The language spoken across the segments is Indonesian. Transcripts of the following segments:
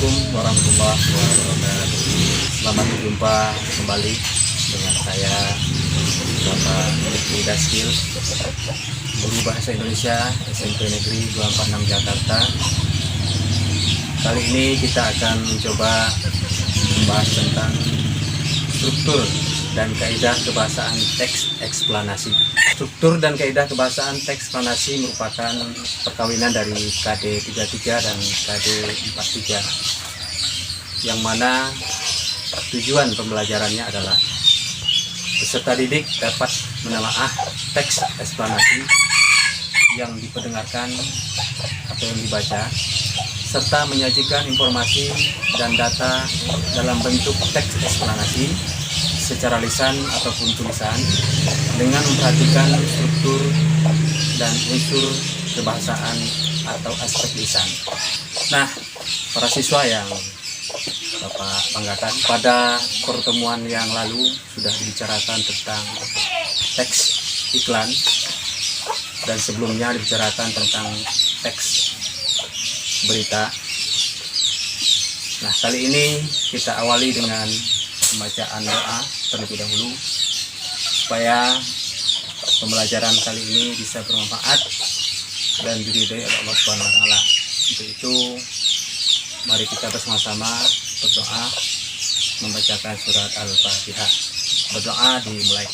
Assalamualaikum warahmatullahi wabarakatuh. Selamat berjumpa kembali dengan saya Bapak Rifki Daskil, Guru Bahasa Indonesia SMP Negeri 246 Jakarta. Kali ini kita akan mencoba membahas tentang struktur dan kaidah kebahasaan teks eksplanasi. Struktur dan kaidah kebahasaan teks eksplanasi merupakan perkawinan dari KD 33 dan KD 43, yang mana tujuan pembelajarannya adalah peserta didik dapat menelaah teks eksplanasi yang diperdengarkan atau yang dibaca, serta menyajikan informasi dan data dalam bentuk teks eksplanasi secara lisan ataupun tulisan dengan memperhatikan struktur dan unsur kebahasaan atau aspek lisan. Nah, para siswa yang Bapak banggakan, pada pertemuan yang lalu sudah dibicarakan tentang teks iklan dan sebelumnya dibicarakan tentang teks berita. Nah, kali ini kita awali dengan pembacaan doa terlebih dahulu supaya pembelajaran kali ini bisa bermanfaat dan diridhai oleh Allah Subhanahu wa taala. Untuk itu mari kita bersama-sama berdoa membacakan surat Al-Fatihah. Berdoa dimulai.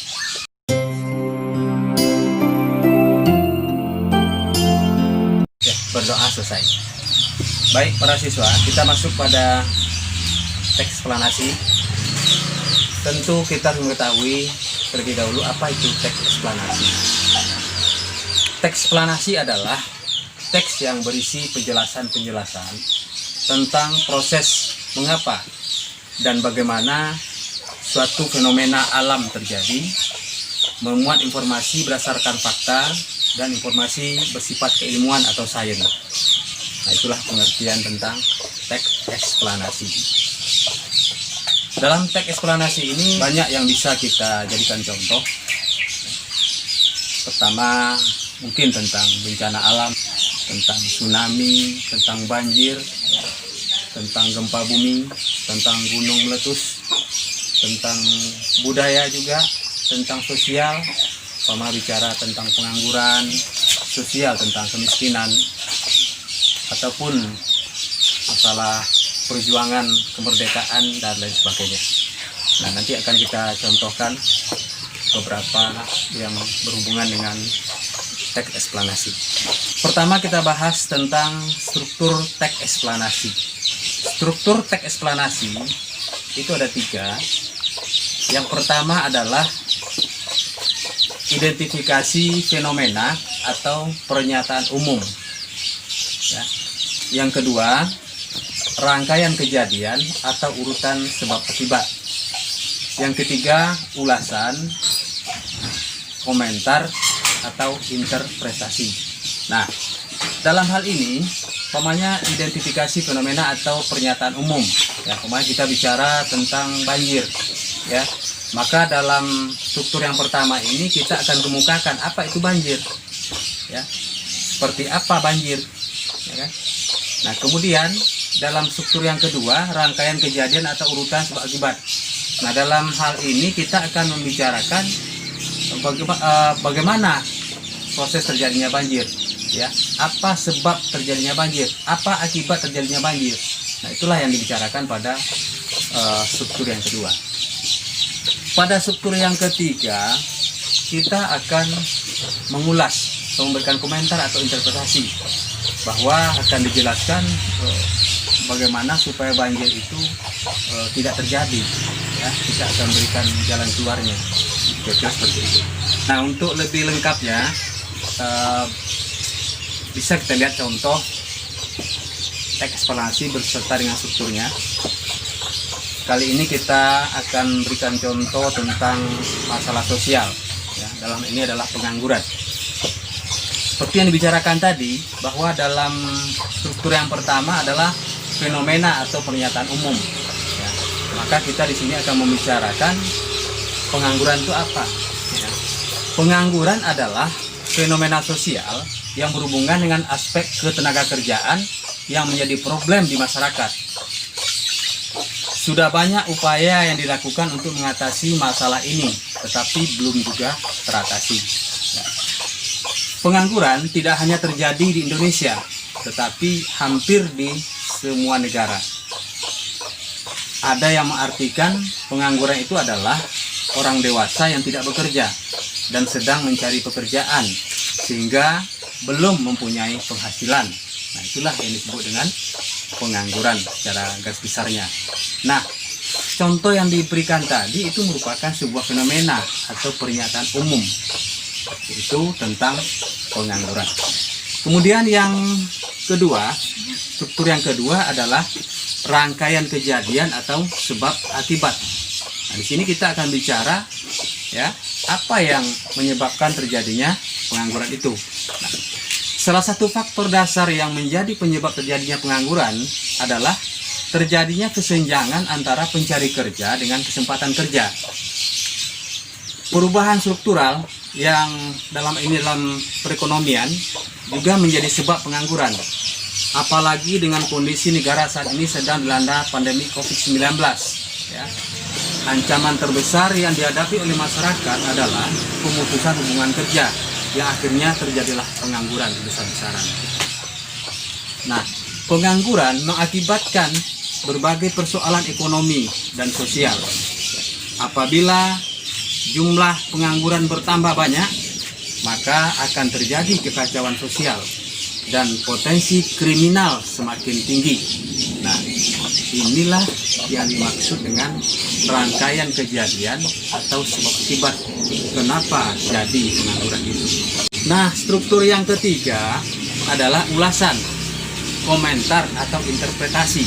Ya, berdoa selesai. Baik para siswa, kita masuk pada teks eksplanasi. Tentu kita harus mengetahui terlebih dahulu apa itu teks eksplanasi. Teks eksplanasi adalah teks yang berisi penjelasan-penjelasan tentang proses mengapa dan bagaimana suatu fenomena alam terjadi, memuat informasi berdasarkan fakta dan informasi bersifat keilmuan atau sains. Nah, itulah pengertian tentang teks eksplanasi. Dalam teks eksplanasi ini banyak yang bisa kita jadikan contoh. Pertama, mungkin tentang bencana alam, tentang tsunami, tentang banjir, tentang gempa bumi, tentang gunung meletus, tentang budaya juga, tentang sosial, bicara tentang pengangguran, sosial tentang kemiskinan, ataupun masalah perjuangan kemerdekaan dan lain sebagainya. Nah, nanti akan kita contohkan beberapa yang berhubungan dengan teks eksplanasi. Pertama kita bahas tentang struktur teks eksplanasi. Struktur teks eksplanasi itu ada 3. Yang pertama adalah identifikasi fenomena atau pernyataan umum. Ya. Yang kedua, rangkaian kejadian atau urutan sebab akibat. Yang ketiga, ulasan, komentar atau interpretasi. Nah, dalam hal ini umpamanya identifikasi fenomena atau pernyataan umum, ya, umpamanya kita bicara tentang banjir, ya, maka dalam struktur yang pertama ini kita akan kemukakan apa itu banjir, ya, seperti apa banjir, ya kan? Nah, kemudian dalam struktur yang kedua, rangkaian kejadian atau urutan sebab akibat. Nah, dalam hal ini kita akan membicarakan bagaimana proses terjadinya banjir, ya, apa sebab terjadinya banjir, apa akibat terjadinya banjir. Nah, itulah yang dibicarakan pada struktur yang kedua. Pada struktur yang ketiga, kita akan mengulas, memberikan komentar atau interpretasi, bahwa akan dijelaskan bagaimana supaya banjir itu tidak terjadi, ya, kita akan berikan jalan keluarnya, kira-kira seperti itu. Nah, untuk lebih lengkapnya bisa kita lihat contoh teks eksplanasi berserta dengan strukturnya. Kali ini kita akan berikan contoh tentang masalah sosial, ya, dalam ini adalah pengangguran. Seperti yang dibicarakan tadi, bahwa dalam struktur yang pertama adalah fenomena atau pernyataan umum, ya. Maka kita di sini akan membicarakan pengangguran itu apa, ya. Pengangguran adalah fenomena sosial yang berhubungan dengan aspek ketenaga kerjaan yang menjadi problem di masyarakat. Sudah banyak upaya yang dilakukan untuk mengatasi masalah ini, tetapi belum juga teratasi. Ya. Pengangguran tidak hanya terjadi di Indonesia, tetapi hampir di semua negara. Ada yang mengartikan pengangguran itu adalah orang dewasa yang tidak bekerja dan sedang mencari pekerjaan, sehingga belum mempunyai penghasilan. Nah, itulah yang disebut dengan pengangguran secara garis besarnya. Nah, contoh yang diberikan tadi itu merupakan sebuah fenomena atau pernyataan umum, itu tentang pengangguran. Kemudian yang kedua, struktur yang kedua adalah rangkaian kejadian atau sebab akibat. Nah, di sini kita akan bicara ya, apa yang menyebabkan terjadinya pengangguran itu. Nah, salah satu faktor dasar yang menjadi penyebab terjadinya pengangguran adalah terjadinya kesenjangan antara pencari kerja dengan kesempatan kerja. Perubahan struktural yang dalam perekonomian juga menjadi sebab pengangguran. Apalagi dengan kondisi negara saat ini sedang dilanda pandemi COVID-19. Ya. Ancaman terbesar yang dihadapi oleh masyarakat adalah pemutusan hubungan kerja, yang akhirnya terjadilah pengangguran besar-besaran. Nah, pengangguran mengakibatkan berbagai persoalan ekonomi dan sosial. Apabila jumlah pengangguran bertambah banyak, maka akan terjadi kekacauan sosial dan potensi kriminal semakin tinggi. Nah, inilah yang dimaksud dengan rangkaian kejadian atau sebab akibat kenapa jadi pengangguran itu. Nah, struktur yang ketiga adalah ulasan, komentar atau interpretasi.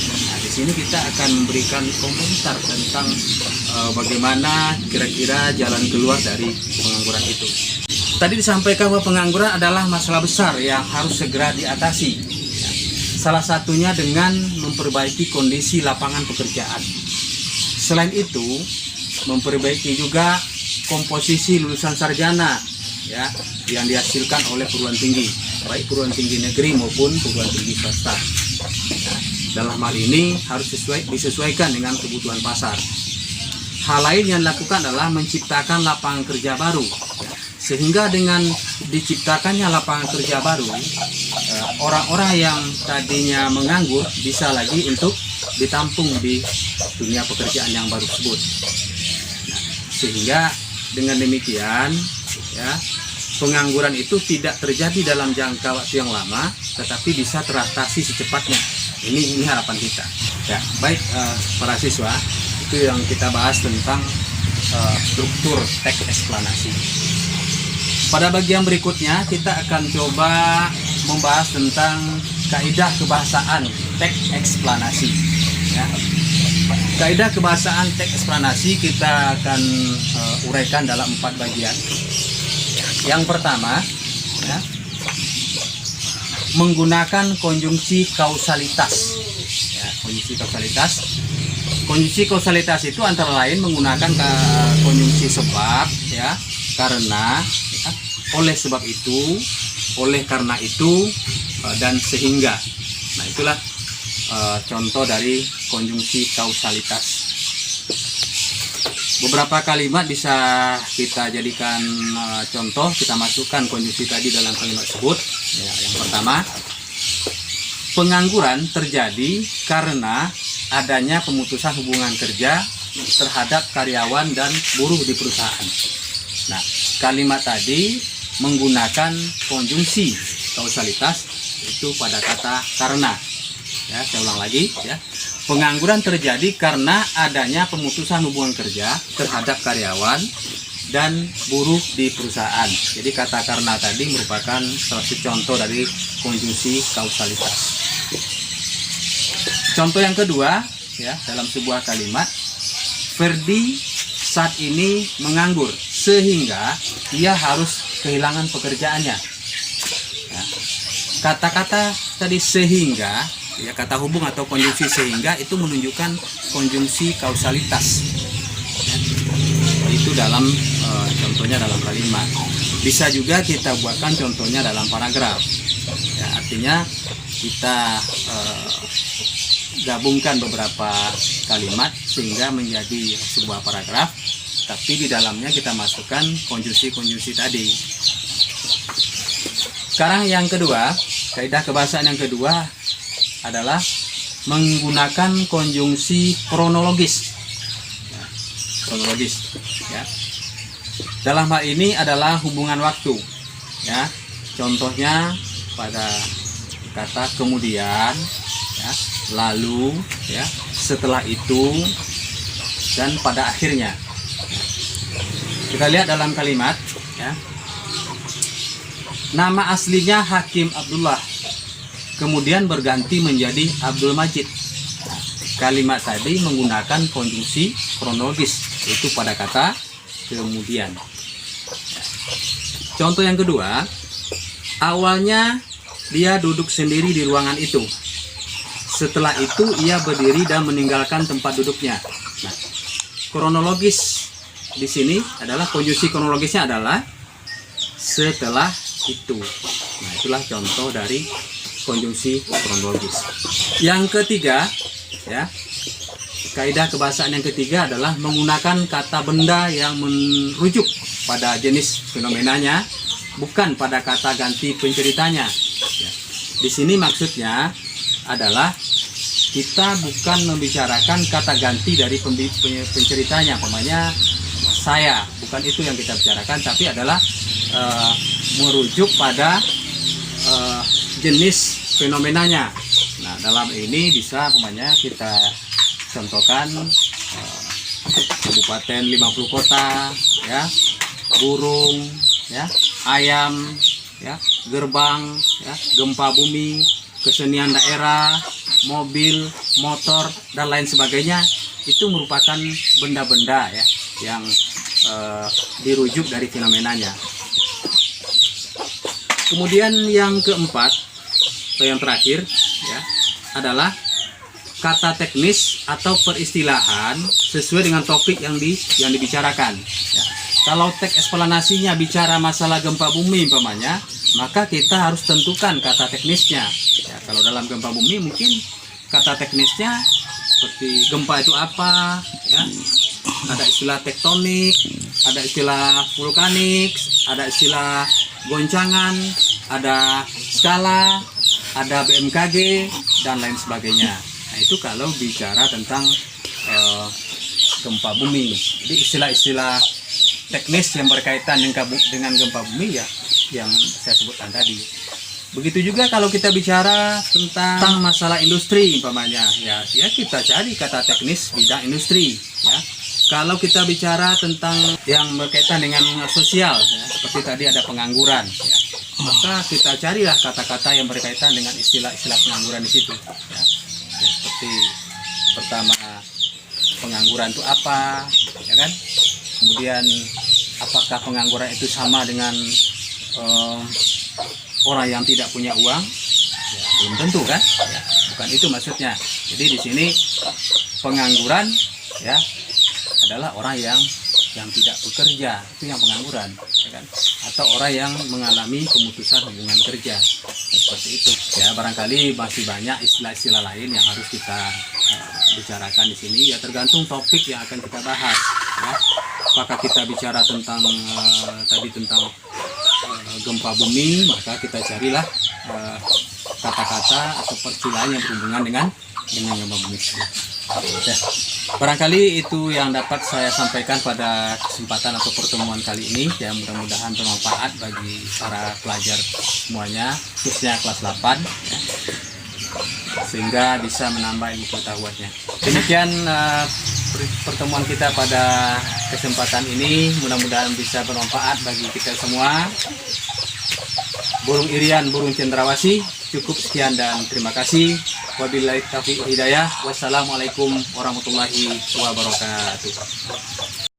Nah, di sini kita akan memberikan komentar tentang bagaimana kira-kira jalan keluar dari pengangguran itu. Tadi disampaikan bahwa pengangguran adalah masalah besar yang harus segera diatasi. Ya, salah satunya dengan memperbaiki kondisi lapangan pekerjaan. Selain itu, memperbaiki juga komposisi lulusan sarjana ya, yang dihasilkan oleh perguruan tinggi, baik perguruan tinggi negeri maupun perguruan tinggi swasta. Ya, dalam hal ini harus disesuaikan dengan kebutuhan pasar. Hal lain yang dilakukan adalah menciptakan lapangan kerja baru. Sehingga dengan diciptakannya lapangan kerja baru, orang-orang yang tadinya menganggur bisa lagi untuk ditampung di dunia pekerjaan yang baru tersebut. Nah, sehingga dengan demikian, ya, pengangguran itu tidak terjadi dalam jangka waktu yang lama, tetapi bisa teratasi secepatnya. Ini harapan kita. Ya, baik para siswa, itu yang kita bahas tentang struktur teks eksplanasi. Pada bagian berikutnya kita akan coba membahas tentang kaidah kebahasaan teks eksplanasi. Ya. Kaidah kebahasaan teks eksplanasi kita akan uraikan dalam 4 bagian. Yang pertama, ya, menggunakan konjungsi kausalitas. Ya, konjungsi kausalitas. Konjungsi kausalitas itu antara lain menggunakan konjungsi sebab, ya, karena, ya, oleh sebab itu, oleh karena itu, dan sehingga. Nah, itulah contoh dari konjungsi kausalitas. Beberapa kalimat bisa kita jadikan contoh, kita masukkan konjungsi tadi dalam kalimat tersebut. Ya, yang pertama, pengangguran terjadi karena adanya pemutusan hubungan kerja terhadap karyawan dan buruh di perusahaan. Nah, kalimat tadi menggunakan konjungsi kausalitas itu pada kata karena. Ya, saya ulang lagi, ya. Pengangguran terjadi karena adanya pemutusan hubungan kerja terhadap karyawan dan buruh di perusahaan. Jadi kata karena tadi merupakan salah satu contoh dari konjungsi kausalitas. Contoh yang kedua, ya, dalam sebuah kalimat, Ferdi saat ini menganggur sehingga ia harus kehilangan pekerjaannya. Ya. Kata-kata tadi sehingga, ya, kata hubung atau konjungsi sehingga itu menunjukkan konjungsi kausalitas. Ya. Itu dalam contohnya dalam kalimat. Bisa juga kita buatkan contohnya dalam paragraf. Ya, artinya kita gabungkan beberapa kalimat sehingga menjadi sebuah paragraf, tapi di dalamnya kita masukkan konjungsi-konjungsi tadi. Sekarang yang kedua, kaidah kebahasaan yang kedua adalah menggunakan konjungsi kronologis. Kronologis, ya. Dalam hal ini adalah hubungan waktu, ya. Contohnya pada kata kemudian, ya, lalu, ya, setelah itu, dan pada akhirnya. Kita lihat dalam kalimat, ya. Nama aslinya Hakim Abdullah, kemudian berganti menjadi Abdul Majid. Kalimat tadi menggunakan konjungsi kronologis, yaitu pada kata kemudian. Contoh yang kedua, awalnya dia duduk sendiri di ruangan itu. Setelah itu ia berdiri dan meninggalkan tempat duduknya. Nah, kronologis di sini adalah konjungsi kronologisnya adalah setelah itu. Nah, itulah contoh dari konjungsi kronologis. Yang ketiga, ya, kaidah kebahasaan yang ketiga adalah menggunakan kata benda yang merujuk pada jenis fenomenanya, bukan pada kata ganti penceritanya. Ya. Di sini maksudnya adalah kita bukan membicarakan kata ganti dari penceritanya, umpamanya saya, bukan itu yang kita bicarakan, tapi adalah merujuk pada jenis fenomenanya. Nah, dalam ini bisa umpamanya kita contohkan kabupaten 50 kota, ya, burung, ya, ayam, ya, gerbang, ya, gempa bumi, kesenian daerah, mobil, motor, dan lain sebagainya. Itu merupakan benda-benda, ya, yang dirujuk dari fenomenanya. Kemudian yang keempat atau yang terakhir, ya, adalah kata teknis atau peristilahan sesuai dengan topik yang dibicarakan. Ya. Kalau teks eksplanasinya bicara masalah gempa bumi umpamanya, maka kita harus tentukan kata teknisnya. Ya, kalau dalam gempa bumi mungkin kata teknisnya seperti gempa itu apa, ya. Ada istilah tektonik, ada istilah vulkanik, ada istilah goncangan, ada skala, ada BMKG, dan lain sebagainya. Nah, itu kalau bicara tentang gempa bumi. Jadi istilah-istilah teknis yang berkaitan dengan gempa bumi, ya, yang saya sebutkan tadi. Begitu juga kalau kita bicara tentang masalah industri umpamanya, ya kita cari kata teknis bidang industri, ya. Kalau kita bicara tentang yang berkaitan dengan sosial, ya, seperti tadi ada pengangguran, ya, maka kita carilah kata-kata yang berkaitan dengan istilah-istilah pengangguran di situ. Ya. Ya, seperti pertama, pengangguran itu apa, ya kan? Kemudian apakah pengangguran itu sama dengan orang yang tidak punya uang? Ya, belum tentu kan? Ya, bukan itu maksudnya. Jadi di sini pengangguran, ya, adalah orang yang tidak bekerja, itu yang pengangguran, ya kan? Atau orang yang mengalami pemutusan hubungan kerja, ya, seperti itu. Ya, barangkali masih banyak istilah-istilah lain yang harus kita bicarakan di sini. Ya, tergantung topik yang akan kita bahas. Ya. Apakah kita bicara tentang tadi tentang gempa bumi, maka kita carilah kata-kata atau peristilahan yang berhubungan dengan gempa bumi. Ya, barangkali itu yang dapat saya sampaikan pada kesempatan atau pertemuan kali ini. Ya, mudah-mudahan bermanfaat bagi para pelajar semuanya, khususnya kelas 8, ya, sehingga bisa menambah ilmu pengetahuannya. Demikian pertemuan kita pada kesempatan ini, mudah-mudahan bisa bermanfaat bagi kita semua. Burung irian, burung cendrawasih. Cukup sekian dan terima kasih. Wabillahi taufiq wal hidayah. Wassalamualaikum warahmatullahi wabarakatuh.